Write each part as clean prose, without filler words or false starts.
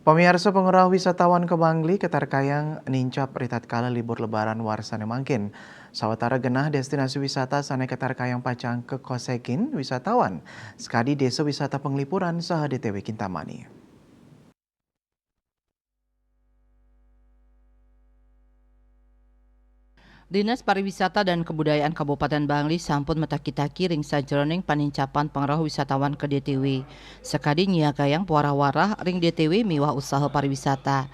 Pemirsa pengurah wisatawan ke Bangli ketarkayang nincap ritat kala libur lebaran warsane mangkin. Sawatara genah destinasi wisata sane ketarkayang pacang ke Kosekin wisatawan. Sekadi desa wisata penglipuran saha DTW Kintamani. Dinas Pariwisata dan Kebudayaan Kabupaten Bangli sampun metakitaki ring sajroning panincapan pengaruh wisatawan ke DTW. Sekadi nyiagayang puara-warah ring DTW miwah usaha pariwisata.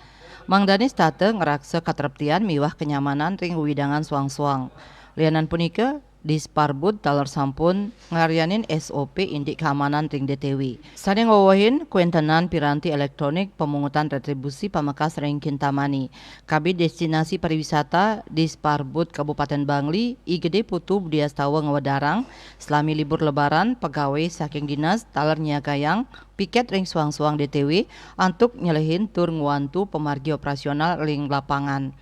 Mang Danis tate ngerakse katereptian miwah kenyamanan ring widangan suang-suang. Lianan punika Disparbud taler sampun ngaryanin SOP indik keamanan ring DTW. Sane ngowohin kuentenan piranti elektronik pemungutan retribusi Pamekasan ring Kintamani. Kabid destinasi pariwisata Disparbud Kabupaten Bangli IGD Putu Budiastawa ngewedarang selami libur lebaran pegawai saking dinas taler nyiagayang piket ring suang-suang DTW untuk nyelehin tur nguantu pemargi operasional ring lapangan.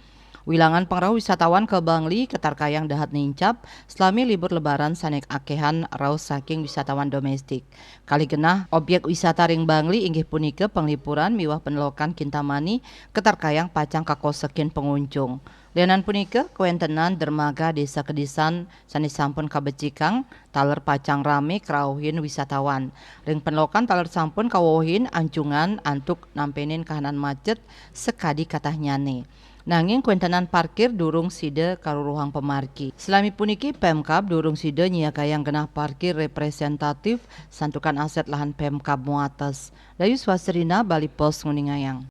Wilangan pengraw wisatawan ke Bangli ketarkayang dahat nincap selami libur lebaran sanek akehan raus saking wisatawan domestik. Kali genah objek wisata ring Bangli inggih punika penglipuran miwah penelokan Kintamani ketarkayang pacang kakosekin pengunjung. Lianan punika kuentenan dermaga desa Kedisan sanes sampun kabecikang taler pacang rame krauhin wisatawan. Ring penelokan taler sampun kawohin ancungan antuk nampenin kahanan macet sekadi katah nyane. Nanging kuentenan parkir durung side karuruhang pemargi. Selami puniki Pemkab durung side nyiagayang genah parkir representatif santukan aset lahan Pemkab Muates. Dayu Swasrina Bali Pos Nguningayang.